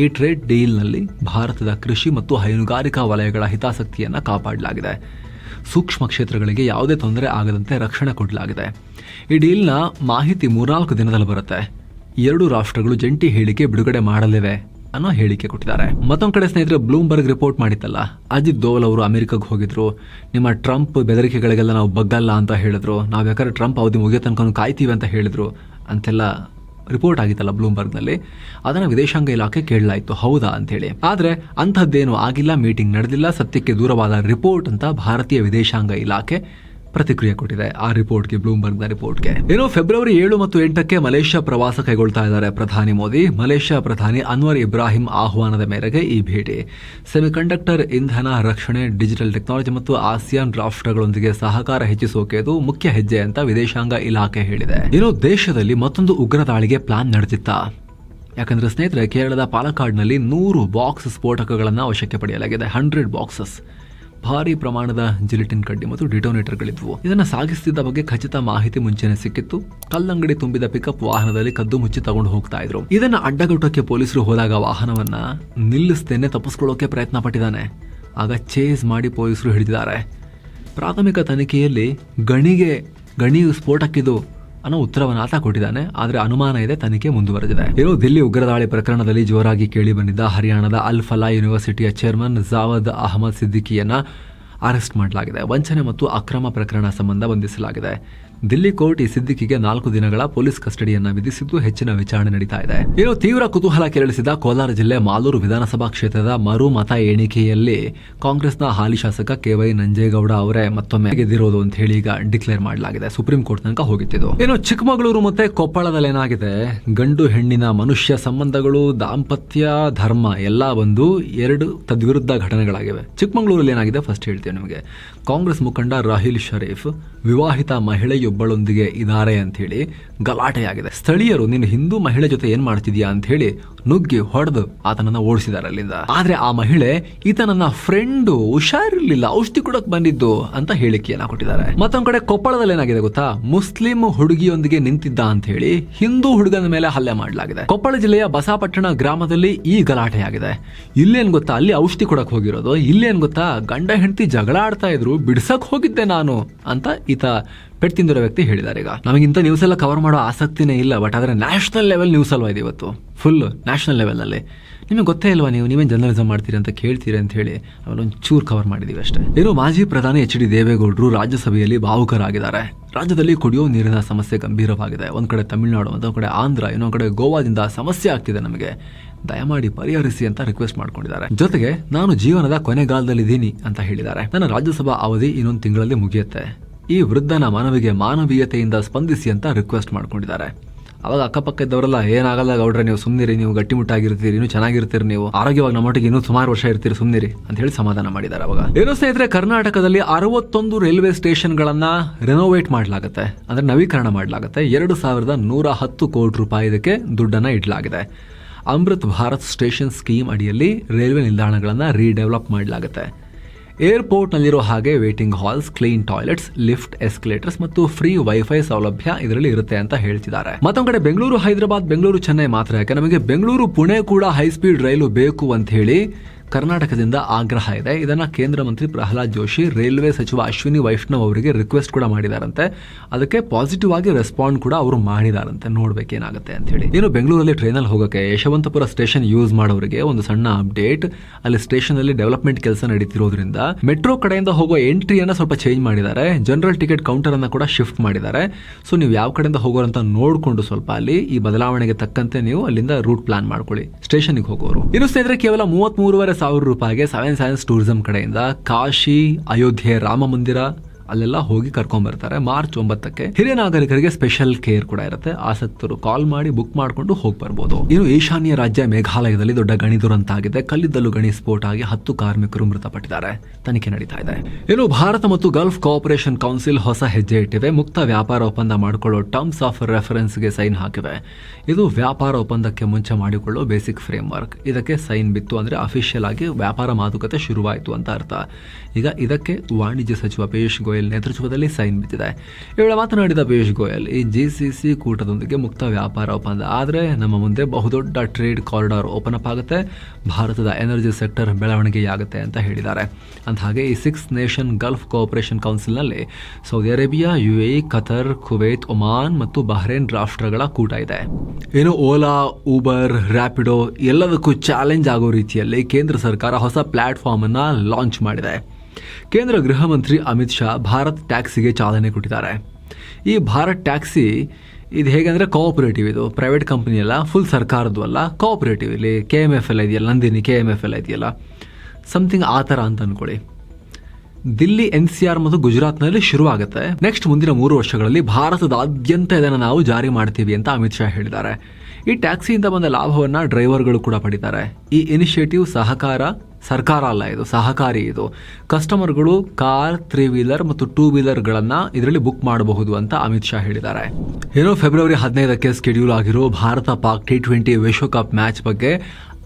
ಈ ಟ್ರೇಡ್ ಡೀಲ್ನಲ್ಲಿ ಭಾರತದ ಕೃಷಿ ಮತ್ತು ಹೈನುಗಾರಿಕಾ ವಲಯಗಳ ಹಿತಾಸಕ್ತಿಯನ್ನು ಕಾಪಾಡಲಾಗಿದೆ. ಸೂಕ್ಷ್ಮ ಕ್ಷೇತ್ರಗಳಿಗೆ ಯಾವುದೇ ತೊಂದರೆ ಆಗದಂತೆ ರಕ್ಷಣೆ ಕೊಡಲಾಗಿದೆ. ಈ ಡೀಲ್ನ ಮಾಹಿತಿ 3-4 ದಿನದಲ್ಲಿ ಬರುತ್ತೆ. 2 ರಾಷ್ಟ್ರಗಳು ಜಂಟಿ ಹೇಳಿಕೆ ಬಿಡುಗಡೆ ಮಾಡಲಿವೆ ಅನ್ನೋ ಹೇಳಿಕೆ ಕೊಟ್ಟಿದ್ದಾರೆ. ಮತ್ತೊಂದು ಕಡೆ ಸ್ನೇಹಿತರೆ, ಬ್ಲೂಮ್ಬರ್ಗ್ ರಿಪೋರ್ಟ್ ಮಾಡಿತ್ತಲ್ಲ, ಅಜಿತ್ ದೋವಲ್ ಅವರು ಅಮೆರಿಕಕ್ಕೆ ಹೋಗಿದ್ರು. ನಿಮ್ಮ ಟ್ರಂಪ್ ಬೆದರಿಕೆಗಳಿಗೆಲ್ಲ ನಾವು ಬಗ್ಗಲ್ಲ ಅಂತ ಹೇಳಿದ್ರು. ನಾವು ಯಾಕಂದ್ರೆ ಟ್ರಂಪ್ ಅವಧಿ ಮುಗಿಯೋ ತನಕ ಕಾಯ್ತೀವಿ ಅಂತ ಹೇಳಿದ್ರು ಅಂತೆಲ್ಲ ರಿಪೋರ್ಟ್ ಆಗಿತ್ತಲ್ಲ ಬ್ಲೂಮ್ಬರ್ಗ್ನಲ್ಲಿ. ಅದನ್ನು ವಿದೇಶಾಂಗ ಇಲಾಖೆ ಕೇಳಲಾಯಿತು, ಹೌದಾ ಅಂತೇಳಿ. ಆದರೆ ಅಂಥದ್ದೇನು ಆಗಿಲ್ಲ, ಮೀಟಿಂಗ್ ನಡೆದಿಲ್ಲ, ಸತ್ಯಕ್ಕೆ ದೂರವಾದ ರಿಪೋರ್ಟ್ ಅಂತ ಭಾರತೀಯ ವಿದೇಶಾಂಗ ಇಲಾಖೆ ಪ್ರತಿಕ್ರಿಯೆ ಕೊಟ್ಟಿದೆ ಆ ರಿಪೋರ್ಟ್ಗೆ, ಬ್ಲೂಮ್ಬರ್ಗ್ನ ರಿಪೋರ್ಟ್ಗೆ. ಇನ್ನು ಫೆಬ್ರವರಿ 7 ಮತ್ತು 8ಕ್ಕೆ ಮಲೇಷ್ಯಾ ಪ್ರವಾಸ ಕೈಗೊಳ್ತಾ ಇದ್ದಾರೆ ಪ್ರಧಾನಿ ಮೋದಿ. ಮಲೇಷ್ಯಾ ಪ್ರಧಾನಿ ಅನ್ವರ್ ಇಬ್ರಾಹಿಂ ಆಹ್ವಾನದ ಮೇರೆಗೆ ಈ ಭೇಟಿ ಸೆಮಿಕಂಡಕ್ಟರ್, ಇಂಧನ, ರಕ್ಷಣೆ, ಡಿಜಿಟಲ್ ಟೆಕ್ನಾಲಜಿ ಮತ್ತು ಆಸಿಯಾನ್ ರಾಷ್ಟ್ರಗಳೊಂದಿಗೆ ಸಹಕಾರ ಹೆಚ್ಚಿಸೋಕೆ ಇದು ಮುಖ್ಯ ಹೆಜ್ಜೆ ಅಂತ ವಿದೇಶಾಂಗ ಇಲಾಖೆ ಹೇಳಿದೆ. ಇನ್ನು ದೇಶದಲ್ಲಿ ಮತ್ತೊಂದು ಉಗ್ರ ದಾಳಿಗೆ ಪ್ಲಾನ್ ನಡೆದಿತ್ತ? ಯಾಕಂದ್ರೆ ಸ್ನೇಹಿತರೆ, ಕೇರಳದ ಪಾಲಕ್ಕಾಡ್ನಲ್ಲಿ 100 ಬಾಕ್ಸ್ ಸ್ಫೋಟಕಗಳನ್ನು ವಶಕ್ಕೆ ಪಡೆಯಲಾಗಿದೆ. 100 ಬಾಕ್ಸಸ್. ಭಾರಿ ಪ್ರಮಾಣದ ಜಿಲಿಟಿನ್ ಕಡ್ಡಿ ಮತ್ತು ಡಿಟೋನೇಟರ್ಗಳಿದ್ವು. ಇದನ್ನು ಸಾಗಿಸುತ್ತಿದ್ದ ಬಗ್ಗೆ ಖಚಿತ ಮಾಹಿತಿ ಮುಂಚೆನೆ ಸಿಕ್ಕಿತ್ತು. ಕಲ್ಲಂಗಡಿ ತುಂಬಿದ ಪಿಕಪ್ ವಾಹನದಲ್ಲಿ ಕದ್ದು ಮುಚ್ಚಿ ತಗೊಂಡು ಹೋಗ್ತಾ ಇದ್ರು. ಇದನ್ನ ಅಡ್ಡಗಟ್ಟೋಕೆ ಪೊಲೀಸರು ಹೋದಾಗ ವಾಹನವನ್ನ ನಿಲ್ಲಿಸದೇನೆ ತಪ್ಪಿಸ್ಕೊಳ್ಳೋಕೆ ಪ್ರಯತ್ನ ಪಟ್ಟಿದ್ದಾನೆ. ಆಗ ಚೇಸ್ ಮಾಡಿ ಪೊಲೀಸರು ಹಿಡಿದಿದ್ದಾರೆ. ಪ್ರಾಥಮಿಕ ತನಿಖೆಯಲ್ಲಿ ಗಣಿಯು ಸ್ಫೋಟಕ್ಕಿದು ಅನ್ನೋ ಉತ್ತರವನ್ನು ಆತ ಕೊಟ್ಟಿದ್ದಾನೆ. ಆದರೆ ಅನುಮಾನ ಇದೆ, ತನಿಖೆ ಮುಂದುವರೆದಿದೆ. ಇರೋ ದಿಲ್ಲಿ ಉಗ್ರದಾಳಿ ಪ್ರಕರಣದಲ್ಲಿ ಜೋರಾಗಿ ಕೇಳಿ ಬಂದಿದ್ದ ಹರಿಯಾಣದ ಅಲ್ ಫಲಾ ಯೂನಿವರ್ಸಿಟಿಯ ಚೇರ್ಮನ್ ಜಾವದ್ ಅಹಮದ್ ಸಿದ್ದಿಕಿಯನ್ನ ಅರೆಸ್ಟ್ ಮಾಡಲಾಗಿದೆ. ವಂಚನೆ ಮತ್ತು ಅಕ್ರಮ ಪ್ರಕರಣ ಸಂಬಂಧ ಬಂಧಿಸಲಾಗಿದೆ. ದಿಲ್ಲಿ ಕೋರ್ಟ್ ಈ ಸಿದ್ದಿಕಿಗೆ 4 ದಿನಗಳ ಪೊಲೀಸ್ ಕಸ್ಟಡಿಯನ್ನ ವಿಧಿಸಿದ್ದು ಹೆಚ್ಚಿನ ವಿಚಾರಣೆ ನಡೀತಾ ಇದೆ. ಇನ್ನು ತೀವ್ರ ಕುತೂಹಲ ಕೆರಳಿಸಿದ ಕೋಲಾರ ಜಿಲ್ಲೆ ಮಾಲೂರು ವಿಧಾನಸಭಾ ಕ್ಷೇತ್ರದ ಮರು ಮತ ಎಣಿಕೆಯಲ್ಲಿ ಕಾಂಗ್ರೆಸ್ನ ಹಾಲಿ ಶಾಸಕ KY ನಂಜೇಗೌಡ ಅವರೇ ಮತ್ತೊಮ್ಮೆ ಗೆದ್ದಿರೋದು ಅಂತ ಹೇಳಿ ಈಗ ಡಿಕ್ಲೇರ್ ಮಾಡಲಾಗಿದೆ. ಸುಪ್ರೀಂ ಕೋರ್ಟ್ ತನಕ ಹೋಗಿತ್ತಿದ್ದು. ಇನ್ನು ಚಿಕ್ಕಮಗಳೂರು ಮತ್ತೆ ಕೊಪ್ಪಳದಲ್ಲಿ ಏನಾಗಿದೆ, ಗಂಡು ಹೆಣ್ಣಿನ ಮನುಷ್ಯ ಸಂಬಂಧಗಳು, ದಾಂಪತ್ಯ, ಧರ್ಮ ಎಲ್ಲ ಬಂದು 2 ತದ್ವಿರುದ್ಧ ಘಟನೆಗಳಾಗಿವೆ. ಚಿಕ್ಕಮಗಳೂರಲ್ಲಿ ಏನಾಗಿದೆ ಫಸ್ಟ್ ಹೇಳ್ತೇವೆ ನಿಮಗೆ. ಕಾಂಗ್ರೆಸ್ ಮುಖಂಡ ರಾಹಿಲ್ ಶರೀಫ್ ವಿವಾಹಿತ ಮಹಿಳೆಯೊಬ್ಬಳೊಂದಿಗೆ ಇದ್ದಾರೆ ಅಂತ ಹೇಳಿ ಗಲಾಟೆಯಾಗಿದೆ. ಸ್ಥಳೀಯರು ನೀನು ಹಿಂದೂ ಮಹಿಳೆ ಜೊತೆ ಏನ್ ಮಾಡ್ತಿದ್ಯಾ ಅಂತ ಹೇಳಿ ನುಗ್ಗಿ ಹೊಡೆದು ಆತನನ್ನ ಓಡಿಸಿದ್ದಾರೆ ಅಲ್ಲಿಂದ. ಆದ್ರೆ ಆ ಮಹಿಳೆ ಈತನನ್ನ ಫ್ರೆಂಡು ಹುಷಾರಿರ್ಲಿಲ್ಲ, ಔಷಧಿ ಕೊಡಕ್ ಬಂದಿದ್ದು ಅಂತ ಹೇಳಿಕೆಯನ್ನ ಕೊಟ್ಟಿದ್ದಾರೆ. ಮತ್ತೊಂದ್ ಕಡೆ ಕೊಪ್ಪಳದಲ್ಲಿ ಏನಾಗಿದೆ ಗೊತ್ತಾ, ಮುಸ್ಲಿಂ ಹುಡುಗಿಯೊಂದಿಗೆ ನಿಂತಿದ್ದ ಅಂತ ಹೇಳಿ ಹಿಂದೂ ಹುಡುಗನ ಮೇಲೆ ಹಲ್ಲೆ ಮಾಡಲಾಗಿದೆ. ಕೊಪ್ಪಳ ಜಿಲ್ಲೆಯ ಬಸಾಪಟ್ಟಣ ಗ್ರಾಮದಲ್ಲಿ ಈ ಗಲಾಟೆಯಾಗಿದೆ. ಇಲ್ಲೇನ್ ಗೊತ್ತಾ, ಅಲ್ಲಿ ಔಷಧಿ ಕೊಡಕ್ ಹೋಗಿರೋದು. ಇಲ್ಲೇನ್ ಗೊತ್ತಾ, ಗಂಡ ಹೆಂಡತಿ ಜಗಳ ಆಡ್ತಾ ಇದ್ರು, ಬಿಡ್ಸಕ್ ಹೋಗಿದ್ದೆ ನಾನು ಅಂತ ಈತ ಪೆಟ್ಟು ತಿಂದಿರೋ ವ್ಯಕ್ತಿ ಹೇಳಿದ್ದಾರೆ. ಈಗ ನಮಗಿಂತ ನ್ಯೂಸ್ ಎಲ್ಲ ಕವರ್ ಮಾಡೋ ಆಸಕ್ತಿನೇ ಇಲ್ಲ, ಬಟ್ ಆದ್ರೆ ನ್ಯಾಷನಲ್ ಲೆವೆಲ್ ನ್ಯೂಸ್ ಅಲ್ವಾ ಇದು ಇವತ್ತು, ಫುಲ್ ನ್ಯಾಷನಲ್ ಲೆವೆಲ್ ನಲ್ಲಿ. ನಿಮಗೆ ಗೊತ್ತೇ ಇಲ್ವಾ, ನೀವೇನ್ ಜರ್ನಲಿಸಂ ಮಾಡ್ತೀರಿ ಅಂತ ಕೇಳ್ತೀರಿ ಅಂತ ಹೇಳಿ ಆಮೇಲೆ ಒಂದು ಚೂರು ಕವರ್ ಮಾಡಿದೀವಿ ಅಷ್ಟೇ. ಏನು ಮಾಜಿ ಪ್ರಧಾನಿ HD ದೇವೇಗೌಡರು ರಾಜ್ಯಸಭೆಯಲ್ಲಿ ಭಾವುಕರಾಗಿದ್ದಾರೆ. ರಾಜ್ಯದಲ್ಲಿ ಕುಡಿಯೋ ನೀರಿನ ಸಮಸ್ಯೆ ಗಂಭೀರವಾಗಿದೆ. ಒಂದ್ ಕಡೆ ತಮಿಳುನಾಡು, ಒಂದೊಂದ್ ಕಡೆ ಆಂಧ್ರ, ಇನ್ನೊಂದ್ ಕಡೆ ಗೋವಾದಿಂದ ಸಮಸ್ಯೆ ಆಗ್ತಿದೆ ನಮಗೆ, ದಯಮಾಡಿ ಪರಿಹರಿಸಿ ಅಂತ ರಿಕ್ವೆಸ್ಟ್ ಮಾಡ್ಕೊಂಡಿದ್ದಾರೆ. ಜೊತೆಗೆ ನಾನು ಜೀವನದ ಕೊನೆಗಾಲದಲ್ಲಿದ್ದೀನಿ ಅಂತ ಹೇಳಿದ್ದಾರೆ. ನನ್ನ ರಾಜ್ಯಸಭಾ ಅವಧಿ ಇನ್ನೊಂದು ತಿಂಗಳಲ್ಲಿ ಮುಗಿಯುತ್ತೆ. ಈ ವೃದ್ಧನ ಮನವಿಗೆ ಮಾನವೀಯತೆಯಿಂದ ಸ್ಪಂದಿಸಿ ಅಂತ ರಿಕ್ವೆಸ್ಟ್ ಮಾಡ್ಕೊಂಡಿದ್ದಾರೆ. ಅವಾಗ ಅಕ್ಕಪಕ್ಕ ಇದ್ದವರೆಲ್ಲ ಏನಾಗಲ್ಲ ಗೌಡ್ರೆ, ನೀವು ಸುಮ್ನಿರಿ, ನೀವು ಗಟ್ಟಿಮುಟ್ಟಾಗಿರ್ತೀರಿ, ನೀವು ಚೆನ್ನಾಗಿರ್ತೀರಿ, ನೀವು ಆರೋಗ್ಯವಾಗಿ ನಮ್ಮೊಟ್ಟಿಗೆ ಇನ್ನೂ ಸುಮಾರು ವರ್ಷ ಇರ್ತೀರಿ, ಸುಮ್ನಿರಿ ಅಂತ ಹೇಳಿ ಸಮಾಧಾನ ಮಾಡಿದ್ದಾರೆ. ಅವಾಗ ಏನೋ ಸ್ನೇಹಿತರೆ, ಕರ್ನಾಟಕದಲ್ಲಿ 61 ರೈಲ್ವೆ ಸ್ಟೇಷನ್ ಗಳನ್ನ ರೆನೋವೇಟ್ ಮಾಡಲಾಗುತ್ತೆ, ಅಂದ್ರೆ ನವೀಕರಣ ಮಾಡಲಾಗುತ್ತೆ. 2110 ಕೋಟಿ ರೂಪಾಯಿ ಇದಕ್ಕೆ ದುಡ್ಡನ್ನ ಇಡಲಾಗಿದೆ. ಅಮೃತ್ ಭಾರತ್ ಸ್ಟೇಷನ್ ಸ್ಕೀಮ್ ಅಡಿಯಲ್ಲಿ ರೈಲ್ವೆ ನಿಲ್ದಾಣಗಳನ್ನ ರೀಡೆವಲಪ್ ಮಾಡಲಾಗುತ್ತೆ. ಏರ್ಪೋರ್ಟ್ ನಲ್ಲಿರೋ ಹಾಗೆ waiting halls, clean toilets, lift, escalators ಮತ್ತು ಫ್ರೀ ವೈಫೈ ಸೌಲಭ್ಯ ಇದರಲ್ಲಿ ಇರುತ್ತೆ ಅಂತ ಹೇಳ್ತಿದ್ದಾರೆ. ಮತ್ತೊಂದ್ ಕಡೆ ಬೆಂಗಳೂರು ಹೈದರಾಬಾದ್, ಬೆಂಗಳೂರು ಚೆನ್ನೈ ಮಾತ್ರ ಯಾಕೆ, ನಮಗೆ ಬೆಂಗಳೂರು ಪುಣೆ ಕೂಡ ಹೈ ಸ್ಪೀಡ್ ರೈಲು ಬೇಕು ಅಂತ ಹೇಳಿ ಕರ್ನಾಟಕದಿಂದ ಆಗ್ರಹ ಇದೆ. ಇದನ್ನ ಕೇಂದ್ರ ಮಂತ್ರಿ ಪ್ರಹ್ಲಾದ್ ಜೋಶಿ, ರೈಲ್ವೆ ಸಚಿವ ಅಶ್ವಿನಿ ವೈಷ್ಣವ್ ಅವರಿಗೆ ರಿಕ್ವೆಸ್ಟ್ ಕೂಡ ಮಾಡಿದಾರಂತೆ. ಅದಕ್ಕೆ ಪಾಸಿಟಿವ್ ಆಗಿ ರೆಸ್ಪಾಂಡ್ ಕೂಡ ಅವರು ಮಾಡಿದಾರಂತೆ. ನೋಡ್ಬೇಕೇನಾಗುತ್ತೆ ಅಂತ ಹೇಳಿ. ಇನ್ನು ಬೆಂಗಳೂರಲ್ಲಿ ಟ್ರೈನಲ್ಲಿ ಹೋಗಕ್ಕೆ ಯಶವಂತಪುರ ಸ್ಟೇಷನ್ ಯೂಸ್ ಮಾಡೋರಿಗೆ ಒಂದು ಸಣ್ಣ ಅಪ್ಡೇಟ್. ಅಲ್ಲಿ ಸ್ಟೇಷನ್ ಅಲ್ಲಿ ಡೆವಲಪ್ಮೆಂಟ್ ಕೆಲಸ ನಡೀತಿರೋದ್ರಿಂದ ಮೆಟ್ರೋ ಕಡೆಯಿಂದ ಹೋಗೋ ಎಂಟ್ರಿಯನ್ನ ಸ್ವಲ್ಪ ಚೇಂಜ್ ಮಾಡಿದ್ದಾರೆ. ಜನರಲ್ ಟಿಕೆಟ್ ಕೌಂಟರ್ ಅನ್ನ ಕೂಡ ಶಿಫ್ಟ್ ಮಾಡಿದ್ದಾರೆ. ಸೊ ನೀವು ಯಾವ ಕಡೆಯಿಂದ ಹೋಗೋರಂತ ನೋಡ್ಕೊಂಡು ಸ್ವಲ್ಪ ಅಲ್ಲಿ ಈ ಬದಲಾವಣೆಗೆ ತಕ್ಕಂತೆ ನೀವು ಅಲ್ಲಿಂದ ರೂಟ್ ಪ್ಲಾನ್ ಮಾಡ್ಕೊಳ್ಳಿ ಸ್ಟೇಷನ್ಗೆ ಹೋಗೋರು. ಇನ್ನು ಸ್ನೇಹಿತರೆ, ಕೇವಲ 33,500 ರೂಪಾಯಿಗೆ 7 ಸೈನ್ಸ್ ಟೂರಿಸಂ ಕಡೆಯಿಂದ ಕಾಶಿ, ಅಯೋಧ್ಯೆ, ರಾಮ ಮಂದಿರ ಅಲ್ಲೆಲ್ಲ ಹೋಗಿ ಕರ್ಕೊಂಡ್ ಬರ್ತಾರೆ. ಮಾರ್ಚ್ 9ಕ್ಕೆ ಹಿರಿಯ ನಾಗರಿಕರಿಗೆ ಸ್ಪೆಷಲ್ ಕೇರ್ ಕೂಡ ಇರುತ್ತೆ. ಆಸಕ್ತರು ಕಾಲ್ ಮಾಡಿ ಬುಕ್ ಮಾಡ್ಕೊಂಡು ಹೋಗಿ ಬರ್ಬೋದು. ಇನ್ನು ಈಶಾನ್ಯ ರಾಜ್ಯ ಮೇಘಾಲಯದಲ್ಲಿ ದೊಡ್ಡ ಗಣಿ ದುರಂತ ಆಗಿದೆ. ಕಲ್ಲಿದ್ದಲು ಗಣಿ ಸ್ಫೋಟ ಆಗಿ 10 ಕಾರ್ಮಿಕರು ಮೃತಪಟ್ಟಿದ್ದಾರೆ. ತನಿಖೆ ನಡೀತಾ ಇದೆ. ಇನ್ನು ಭಾರತ ಮತ್ತು ಗಲ್ಫ್ ಕೋಆಪರೇಷನ್ ಕೌನ್ಸಿಲ್ ಹೊಸ ಹೆಜ್ಜೆ ಇಟ್ಟಿವೆ. ಮುಕ್ತ ವ್ಯಾಪಾರ ಒಪ್ಪಂದ ಮಾಡಿಕೊಳ್ಳೋ ಟರ್ಮ್ಸ್ ಆಫ್ ರೆಫರೆನ್ಸ್ಗೆ ಸೈನ್ ಹಾಕಿವೆ. ಇದು ವ್ಯಾಪಾರ ಒಪ್ಪಂದಕ್ಕೆ ಮುಂಚೆ ಮಾಡಿಕೊಳ್ಳೋ ಬೇಸಿಕ್ ಫ್ರೇಮ್ ವರ್ಕ್. ಇದಕ್ಕೆ ಸೈನ್ ಬಿತ್ತು ಅಂದ್ರೆ ಅಫಿಷಿಯಲ್ ಆಗಿ ವ್ಯಾಪಾರ ಮಾತುಕತೆ ಶುರುವಾಯಿತು ಅಂತ ಅರ್ಥ. ಈಗ ಇದಕ್ಕೆ ವಾಣಿಜ್ಯ ಸಚಿವ ಪಿಯೂಷ್ ಗೋಯಲ್ ನೇತೃತ್ವದಲ್ಲಿ ಸೈನ್ ಬಿದ್ದಿದೆ. ಈ ವೇಳೆ ಮಾತನಾಡಿದ ಪಿಯೂಷ್ ಗೋಯಲ್, ಈ GCC ಕೂಟದೊಂದಿಗೆ ಮುಕ್ತ ವ್ಯಾಪಾರ ಒಪ್ಪಂದ ಆದರೆ ನಮ್ಮ ಮುಂದೆ ಬಹುದೊಡ್ಡ ಟ್ರೇಡ್ ಕಾರಿಡಾರ್ ಓಪನ್ ಅಪ್ ಆಗುತ್ತೆ, ಭಾರತದ ಎನರ್ಜಿ ಸೆಕ್ಟರ್ ಬೆಳವಣಿಗೆಯಾಗುತ್ತೆ ಅಂತ ಹೇಳಿದ್ದಾರೆ. ಅಂತ ಹಾಗೆ ಈ 6 ನೇಷನ್ ಗಲ್ಫ್ ಕೋಆಪರೇಷನ್ ಕೌನ್ಸಿಲ್ನಲ್ಲಿ Saudi Arabia, UAE, Qatar, Kuwait, Oman ಮತ್ತು ಬಹ್ರೇನ್ ರಾಷ್ಟ್ರಗಳ ಕೂಟ ಇದೆ. ಏನು ಓಲಾ, ಊಬರ್, ರ್ಯಾಪಿಡೋ ಎಲ್ಲದಕ್ಕೂ ಚಾಲೆಂಜ್ ಆಗೋ ರೀತಿಯಲ್ಲಿ ಕೇಂದ್ರ ಸರ್ಕಾರ ಹೊಸ ಪ್ಲಾಟ್ಫಾರ್ಮ್ ಅನ್ನ ಲಾಂಚ್ ಮಾಡಿದೆ. ಕೇಂದ್ರ ಗೃಹ ಮಂತ್ರಿ ಅಮಿತ್ ಶಾ ಭಾರತ್ ಟ್ಯಾಕ್ಸಿಗೆ ಚಾಲನೆ ಕೊಟ್ಟಿದ್ದಾರೆ. ಈ ಭಾರತ್ ಟ್ಯಾಕ್ಸಿ ಇದು ಹೇಗೆಂದ್ರೆ ಕೋಆಪರೇಟಿವ್, ಇದು ಪ್ರೈವೇಟ್ ಕಂಪನಿ ಅಲ್ಲ, ಫುಲ್ ಸರ್ಕಾರದ್ದು ಅಲ್ಲ, ಕೋಆಪರೇಟಿವ್. ಇಲ್ಲಿ KMFL ಇದೆಯಲ್ಲ, ನಂದಿನಿ KMFL ಇದೆಯಲ್ಲ, ಸಮಥಿಂಗ್ ಆ ಥರ ಅಂತ ಅನ್ಕೊಳ್ಳಿ. ದಿಲ್ಲಿ, NCR ಮತ್ತು ಗುಜರಾತ್ನಲ್ಲಿ ಶುರುವಾಗುತ್ತೆ. ನೆಕ್ಸ್ಟ್ ಮುಂದಿನ 3 ವರ್ಷಗಳಲ್ಲಿ ಭಾರತದಾದ್ಯಂತ ಇದನ್ನು ನಾವು ಜಾರಿ ಮಾಡ್ತೀವಿ ಅಂತ ಅಮಿತ್ ಶಾ ಹೇಳಿದ್ದಾರೆ. ಈ ಟ್ಯಾಕ್ಸಿಯಿಂದ ಬಂದ ಲಾಭವನ್ನ ಡ್ರೈವರ್ಗಳು ಕೂಡ ಪಡಿತಾರೆ. ಈ ಇನಿಷಿಯೇಟಿವ್ ಸರ್ಕಾರ ಅಲ್ಲ, ಇದು ಸಹಕಾರಿ. ಇದು ಕಸ್ಟಮರ್ಗಳು ಕಾರ್, 3 ವೀಲರ್ ಮತ್ತು 2 ವೀಲರ್ಗಳನ್ನ ಇದರಲ್ಲಿ ಬುಕ್ ಮಾಡಬಹುದು ಅಂತ ಅಮಿತ್ ಶಾ ಹೇಳಿದ್ದಾರೆ. ಏನೋ ಫೆಬ್ರವರಿ 15ಕ್ಕೆ ಸ್ಕೆಡ್ಯೂಲ್ ಆಗಿರೋ ಭಾರತ-ಪಾಕ್ T20 ವಿಶ್ವಕಪ್ ಮ್ಯಾಚ್ ಬಗ್ಗೆ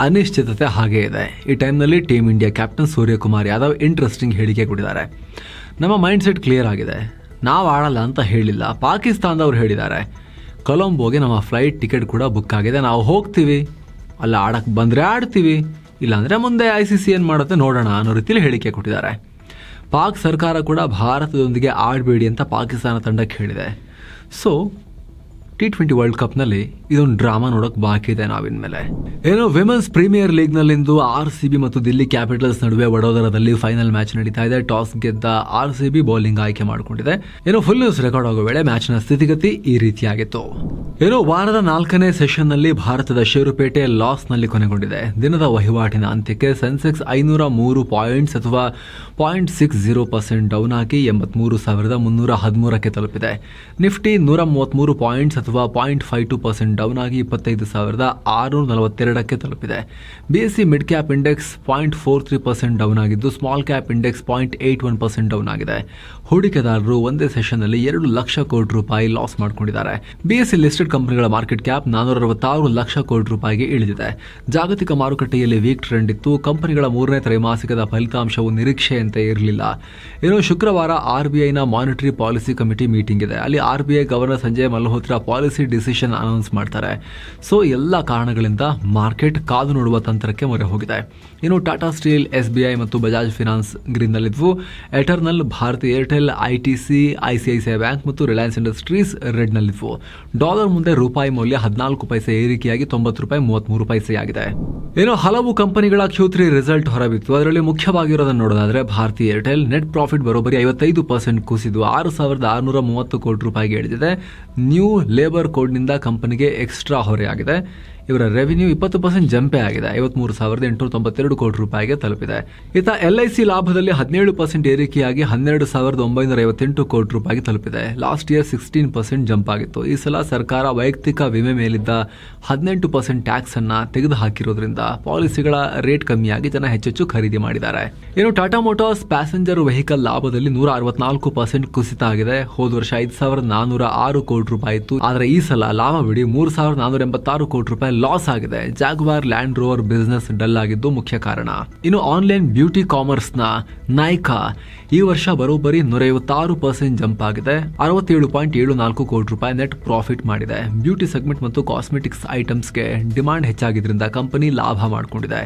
ಅನಿಶ್ಚಿತತೆ ಹಾಗೇ ಇದೆ. ಈ ಟೈಮ್ನಲ್ಲಿ team India captain Suryakumar Yadav interesting ಹೇಳಿಕೆ ಕೊಟ್ಟಿದ್ದಾರೆ. ನಮ್ಮ ಮೈಂಡ್ ಸೆಟ್ ಕ್ಲಿಯರ್ ಆಗಿದೆ, ನಾವು ಆಡಲ್ಲ ಅಂತ ಹೇಳಿಲ್ಲ. ಪಾಕಿಸ್ತಾನದವ್ರು ಹೇಳಿದ್ದಾರೆ, ಕೊಲಂಬೋಗೆ ನಮ್ಮ ಫ್ಲೈಟ್ ಟಿಕೆಟ್ ಕೂಡ ಬುಕ್ ಆಗಿದೆ, ನಾವು ಹೋಗ್ತೀವಿ, ಅಲ್ಲ ಆಡಕ್ಕೆ ಬಂದರೆ ಆಡ್ತೀವಿ, ಇಲ್ಲಾಂದರೆ ಮುಂದೆ ICC ಏನು ಮಾಡುತ್ತೆ ನೋಡೋಣ ಅನ್ನೋ ರೀತಿಯಲ್ಲಿ ಹೇಳಿಕೆ ಕೊಟ್ಟಿದ್ದಾರೆ. ಪಾಕ್ ಸರ್ಕಾರ ಕೂಡ ಭಾರತದೊಂದಿಗೆ ಆಡಬೇಡಿ ಅಂತ ಪಾಕಿಸ್ತಾನ ತಂಡಕ್ಕೆ ಹೇಳಿದೆ. ಸೊ T20 ವರ್ಲ್ಡ್ ಕಪ್ನಲ್ಲಿ ಇದೊಂದು ಡ್ರಾಮಾ ನೋಡೋಕೆ ಬಾಕಿ ಇದೆ ನಾವಿನ್ಮೇಲೆ. ಏನೋ ವಿಮೆನ್ಸ್ ಪ್ರೀಮಿಯರ್ ಲೀಗ್ನಲ್ಲಿಂದು RCB ಮತ್ತು ದಿಲ್ಲಿ ಕ್ಯಾಪಿಟಲ್ಸ್ ನಡುವೆ ವಡೋದರದಲ್ಲಿ ಫೈನಲ್ ಮ್ಯಾಚ್ ನಡೀತಾ ಇದೆ. ಟಾಸ್ ಗೆದ್ದ RCB ಬೌಲಿಂಗ್ ಆಯ್ಕೆ ಮಾಡಿಕೊಂಡಿದೆ. ಏನೋ ಫುಲ್ ನ್ಯೂಸ್ ರೆಕಾರ್ಡ್ ಆಗೋ ವೇಳೆ ಮ್ಯಾಚ್ನ ಸ್ಥಿತಿಗತಿ ಈ ರೀತಿಯಾಗಿತ್ತು. ಏನೋ ವಾರದ 4ನೇ ಸೆಷನ್ನಲ್ಲಿ ಭಾರತದ ಷೇರುಪೇಟೆ ಲಾಸ್ನಲ್ಲಿ ಕೊನೆಗೊಂಡಿದೆ. ದಿನದ ವಹಿವಾಟಿನ ಅಂತ್ಯಕ್ಕೆ ಸೆನ್ಸೆಕ್ಸ್ 503 ಪಾಯಿಂಟ್ಸ್ ಅಥವಾ 0.60% ಡೌನ್ ಆಗಿ 83,313ಕ್ಕೆ ತಲುಪಿದೆ. ನಿಫ್ಟಿ 133 ಪಾಯಿಂಟ್ಸ್ ಅಥವಾ 0.52% ಡೌನ್ ಆಗಿ 25,642ಕ್ಕೆ ತಲುಪಿದೆ. BSE mid cap index 0.43% down ಆಗಿದ್ದು ಸ್ಮಾಲ್ ಕ್ಯಾಪ್ ಇಂಡೆಕ್ಸ್ 0.81% ಡೌನ್ ಆಗಿದೆ. ಹೂಡಿಕೆದಾರರು ಒಂದೇ ಸೆಷನ್ ನಲ್ಲಿ 2 ಲಕ್ಷ ಕೋಟಿ ರೂಪಾಯಿ ಲಾಸ್ ಮಾಡಿಕೊಂಡಿದ್ದಾರೆ. BSE ಲಿಸ್ಟೆಡ್ ಕಂಪನಿಗಳ ಮಾರ್ಕೆಟ್ ಕ್ಯಾಪ್ 466 ಲಕ್ಷ ಕೋಟಿ ರೂಪಾಯಿಗೆ ಇಳಿದಿದೆ. ಜಾಗತಿಕ ಮಾರುಕಟ್ಟೆಯಲ್ಲಿ ವೀಕ್ ಟ್ರೆಂಡ್ ಇತ್ತು. ಕಂಪನಿಗಳ ಮೂರನೇ ತ್ರೈಮಾಸಿಕದ ಫಲಿತಾಂಶವು ನಿರೀಕ್ಷೆಯಂತೆ ಇರಲಿಲ್ಲ. ಇನ್ನು ಶುಕ್ರವಾರ RBIನ ಮಾನಿಟರಿ ಪಾಲಿಸಿ ಕಮಿಟಿ ಮೀಟಿಂಗ್ ಇದೆ. ಅಲ್ಲಿ RBI governor Sanjay Malhotra policy decision announce ಮಾಡ್ತಾರೆ. ಸೊ ಎಲ್ಲ ಕಾರಣಗಳಿಂದ ಮಾರ್ಕೆಟ್ ಕಾದು ನೋಡುವ ತಂತ್ರಕ್ಕೆ ಮೊರೆ ಹೋಗಿದೆ. ಇನ್ನು ಟಾಟಾ ಸ್ಟೀಲ್, SBI ಮತ್ತು ಬಜಾಜ್ ಫಿನಾನ್ಸ್ ಗ್ರೀನ್ನಲ್ಲಿದ್ವು. Eternal, Bharti Airtel, ITC, ICICI bank ಮತ್ತು ರಿಲಯನ್ಸ್ ಇಂಡಸ್ಟ್ರೀಸ್ ರೆಡ್ನಲ್ಲಿದ್ವು. ಡಾಲರ್ ಮುಂದೆ ರೂಪಾಯಿ ಮೌಲ್ಯ 14 ಪೈಸೆ ಏರಿಕೆಯಾಗಿ 90 ರೂಪಾಯಿ 33 ಪೈಸೆಯಾಗಿದೆ. ಇನ್ನು ಹಲವು ಕಂಪನಿಗಳ Q3 ರಿಸಲ್ಟ್ ಹೊರಬಿತ್ತು. ಅದರಲ್ಲಿ ಮುಖ್ಯವಾಗಿರೋದನ್ನು ನೋಡೋದಾದ್ರೆ ಭಾರತಿ ಏರ್ಟೆಲ್ ನೆಟ್ ಪ್ರಾಫಿಟ್ ಬರೋಬ್ಬರಿ 55% ಕುಸಿದು 6,630 ಕೋಟಿ ರೂಪಾಯಿಗೆ ಇಳಿದಿದೆ. ನ್ಯೂ ಲೇಬರ್ ಕೋಡ್ನಿಂದ ಕಂಪನಿಗೆ ಎಕ್ಸ್ಟ್ರಾ ಹೊರೆಯಾಗಿದೆ. ಇವರ ರೆವಿನ್ಯೂ 20% ಜಂಪೇ ಆಗಿದೆ, 53,892 ಕೋಟಿ ರೂಪಾಯಿಗೆ ತಲುಪಿದೆ. ಇತ್ತ LIC ಲಾಭದಲ್ಲಿ 17% ಏರಿಕೆಯಾಗಿ 12,958 ಕೋಟಿ ರೂಪಾಯಿಗೆ ತಲುಪಿದೆ. ಲಾಸ್ಟ್ ಇಯರ್ 16% ಜಂಪ್ ಆಗಿತ್ತು. ಈ ಸಲ ಸರ್ಕಾರ ವೈಯಕ್ತಿಕ ವಿಮೆ ಮೇಲಿದ್ದ 18% ಟ್ಯಾಕ್ಸ್ ಅನ್ನ ತೆಗೆದು ಹಾಕಿರೋದ್ರಿಂದ ಪಾಲಿಸಿಗಳ ರೇಟ್ ಕಮ್ಮಿಯಾಗಿ ಜನ ಹೆಚ್ಚೆಚ್ಚು ಖರೀದಿ ಮಾಡಿದ್ದಾರೆ. ಇನ್ನು ಟಾಟಾ ಮೋಟಾರ್ಸ್ ಪ್ಯಾಸೆಂಜರ್ ವೆಹಿಕಲ್ ಲಾಭದಲ್ಲಿ 164% ಕುಸಿತ ಆಗಿದೆ. ಹೋದ ವರ್ಷ 5,406 ಕೋಟಿ ರೂಪಾಯಿ ಇತ್ತು. ಆದರೆ ಈ ಸಲ ಲಾಭ ಬಿಡಿ 3,486 ಕೋಟಿ ರೂಪಾಯಿ ಲಾಸ್ ಆಗಿದೆ. Jaguar land rover business dull ಆಗಿದ್ದು ಮುಖ್ಯ ಕಾರಣ. ಇನ್ನು ಆನ್ಲೈನ್ ಬ್ಯೂಟಿ ಕಾಮರ್ಸ್ ನ ನೈಕಾ ಈ ವರ್ಷ ಬರೋಬ್ಬರಿ 156% ಜಂಪ್ ಆಗಿದೆ. 67.74 ಕೋಟಿ ರೂಪಾಯಿ ನೆಟ್ ಪ್ರಾಫಿಟ್ ಮಾಡಿದೆ. ಬ್ಯೂಟಿ ಸೆಗ್ಮೆಂಟ್ ಮತ್ತು ಕಾಸ್ಮೆಟಿಕ್ಸ್ ಐಟಮ್ಸ್ಗೆ ಡಿಮಾಂಡ್ ಹೆಚ್ಚಾಗಿದ್ರಿಂದ ಕಂಪನಿ ಲಾಭ ಮಾಡಿಕೊಂಡಿದೆ.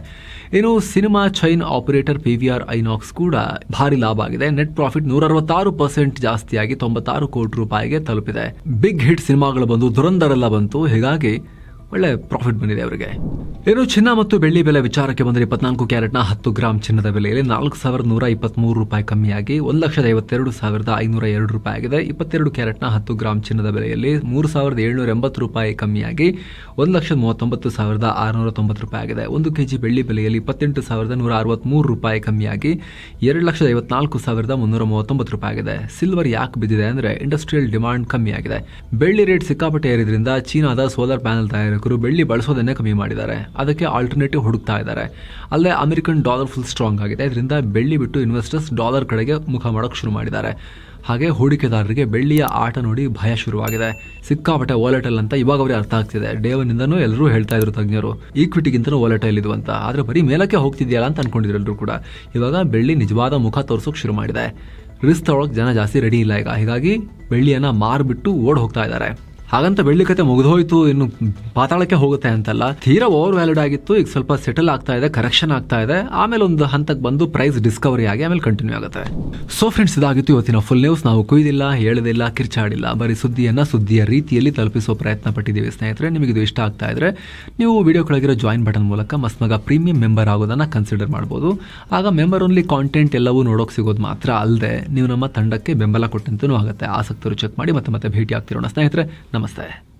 ಇನ್ನು cinema chain operator PVR INOX ಕೂಡ ಭಾರಿ ಲಾಭ ಆಗಿದೆ. ನೆಟ್ ಪ್ರಾಫಿಟ್ 166% ಜಾಸ್ತಿಯಾಗಿ 96 ಕೋಟಿ ರೂಪಾಯಿಗೆ ತಲುಪಿದೆ. ಬಿಗ್ ಹಿಟ್ ಸಿನಿಮಾಗಳು ಬಂದು ದುರಂಧರ್ ಎಲ್ಲ ಬಂತು, ಹೀಗಾಗಿ ಒಳ್ಳೆ ಪ್ರಾಫಿಟ್ ಬಂದಿದೆ ಅವರಿಗೆ. ಇನ್ನು ಚಿನ್ನ ಮತ್ತು ಬೆಳ್ಳಿ ಬೆಲೆ ವಿಚಾರಕ್ಕೆ ಬಂದರೆ 24 ಕ್ಯಾರೆಟ್ನ 10 ಗ್ರಾಂ ಚಿನ್ನದ ಬೆಲೆಯಲ್ಲಿ 4,123 ರೂಪಾಯಿ ಕಮ್ಮಿಯಾಗಿ 1,52,502 ರೂಪಾಯಿ ಆಗಿದೆ. 22 ಕ್ಯಾರೆಟ್ನ 10 ಗ್ರಾಂ ಚಿನ್ನದ ಬೆಲೆಯಲ್ಲಿ 3,780 ರೂಪಾಯಿ ಕಮ್ಮಿಯಾಗಿ 1,39,690 ರೂಪಾಯಿ ಆಗಿದೆ. 1 ಕೆಜಿ ಬೆಳ್ಳಿ ಬೆಲೆಯಲ್ಲಿ 28,163 ರೂಪಾಯಿ ಕಮ್ಮಿಯಾಗಿ 2,54,339 ರೂಪಾಯಿ ಆಗಿದೆ. ಸಿಲ್ವರ್ ಯಾಕೆ ಬಿದ್ದಿದೆ ಅಂದರೆ ಇಂಡಸ್ಟ್ರಿಯಲ್ ಡಿಮಾಂಡ್ ಕಮ್ಮಿಯಾಗಿದೆ. ಬೆಳ್ಳಿ ರೇಟ್ ಸಿಕ್ಕಾಪಟ್ಟೆ ಏರಿದ್ರಿಂದ ಚೀನಾದ ಸೋಲಾರ್ ಪ್ಯಾನೆಲ್ ತಯಾರಕರು ಬೆಳ್ಳಿ ಬಳಸೋದನ್ನೇ ಕಮ್ಮಿ ಮಾಡಿದ್ದಾರೆ. ಅದಕ್ಕೆ ಆಲ್ಟರ್ನೇಟಿವ್ ಹುಡುಕ್ತಾ ಇದ್ದಾರೆ. ಅಲ್ಲದೆ ಅಮೆರಿಕನ್ ಡಾಲರ್ ಫುಲ್ ಸ್ಟ್ರಾಂಗ್ ಆಗಿದೆ. ಇದರಿಂದ ಬೆಳ್ಳಿ ಬಿಟ್ಟು ಇನ್ವೆಸ್ಟರ್ಸ್ ಡಾಲರ್ ಕಡೆಗೆ ಮುಖ ಮಾಡೋಕೆ ಶುರು ಮಾಡಿದ್ದಾರೆ. ಹಾಗೆ ಹೂಡಿಕೆದಾರರಿಗೆ ಬೆಳ್ಳಿಯ ಆಟ ನೋಡಿ ಭಯ ಶುರುವಾಗಿದೆ. ಸಿಕ್ಕಾಪಟ್ಟೆ ವಾಲೆಟೈಲ್ ಅಂತ ಇವಾಗ ಅವರಿಗೆ ಅರ್ಥ ಆಗ್ತಿದೆ. ಡೇ ಒನ್ ಇಂದನೂ ಎಲ್ಲರೂ ಹೇಳ್ತಾ ಇದ್ರು ತಜ್ಞರು ಈಕ್ವಿಟಿಗಿಂತನೂ ವಾಲೆಟೈಲ್ ಇದು ಅಂತ. ಆದರೆ ಬರೀ ಮೇಲಕ್ಕೆ ಹೋಗ್ತಿದೆಯಲ್ಲ ಅಂತ ಅನ್ಕೊಂಡಿದ್ರು ಎಲ್ಲರೂ ಕೂಡ. ಇವಾಗ ಬೆಳ್ಳಿ ನಿಜವಾದ ಮುಖ ತೋರಿಸೋಕೆ ಶುರು ಮಾಡಿದೆ. ರಿಸ್ಕ್ ತಗೊಳಕ್ಕೆ ಜನ ಜಾಸ್ತಿ ರೆಡಿ ಇಲ್ಲ ಈಗ. ಹೀಗಾಗಿ ಬೆಳ್ಳಿಯನ್ನ ಮಾರ್ಬಿಟ್ಟು ಓಡ್ ಹೋಗ್ತಾ ಇದ್ದಾರೆ. ಹಾಗಂತ ಬೆಳ್ಳಿ ಕತೆ ಮುಗಿದೋಯ್ತು, ಇನ್ನು ಪಾತಾಳಕ್ಕೆ ಹೋಗುತ್ತೆ ಅಂತಲ್ಲ. ತೀರಾ ಓವರ್ ವ್ಯಾಲ್ಯೂಡ್ ಆಗಿತ್ತು. ಈಗ ಸ್ವಲ್ಪ ಸೆಟಲ್ ಆಗ್ತಾ ಇದೆ, ಕರೆಕ್ಷನ್ ಆಗ್ತಾ ಇದೆ. ಆಮೇಲೆ ಒಂದು ಹಂತಕ್ಕೆ ಬಂದು ಪ್ರೈಸ್ ಡಿಸ್ಕವರಿ ಆಗಿ ಆಮೇಲೆ ಕಂಟಿನ್ಯೂ ಆಗುತ್ತೆ. ಸೊ ಫ್ರೆಂಡ್ಸ್, ಇದಾಗಿತ್ತು ಇವತ್ತಿನ ಫುಲ್ ನ್ಯೂಸ್. ನಾವು ಕುಯ್ದಿಲ್ಲ, ಹೇಳದಿಲ್ಲ, ಕಿರ್ಚಾಡಿಲ್ಲ, ಬರೀ ಸುದ್ದಿಯ ರೀತಿಯಲ್ಲಿ ತಲುಪಿಸೋ ಪ್ರಯತ್ನ ಪಟ್ಟಿದ್ದೀವಿ ಸ್ನೇಹಿತರೆ. ನಿಮಗಿದು ಇಷ್ಟ ಆಗ್ತಾ ಇದ್ರೆ ನೀವು ವಿಡಿಯೋ ಕೆಳಗಿರೋ ಜಾಯಿನ್ ಬಟನ್ ಮೂಲಕ ಮಸ್ಮಗ ಪ್ರೀಮಿಯಂ ಮೆಂಬರ್ ಆಗೋದನ್ನ ಕನ್ಸಿಡರ್ ಮಾಡ್ಬೋದು. ಆಗ ಮೆಂಬರ್ ಓನ್ಲಿ ಕಾಂಟೆಂಟ್ ಎಲ್ಲವೂ ನೋಡೋಕೆ ಸಿಗೋದು ಮಾತ್ರ ಅಲ್ಲದೆ ನೀವು ನಮ್ಮ ತಂಡಕ್ಕೆ ಬೆಂಬಲ ಕೊಟ್ಟಂತೂ ಆಗುತ್ತೆ. ಆಸಕ್ತರು ಚೆಕ್ ಮಾಡಿ ಮತ್ತೆ ಭೇಟಿ ಆಗ್ತಿರೋಣ ಸ್ನೇಹಿತರೆ. ನಮಸ್ತೆ.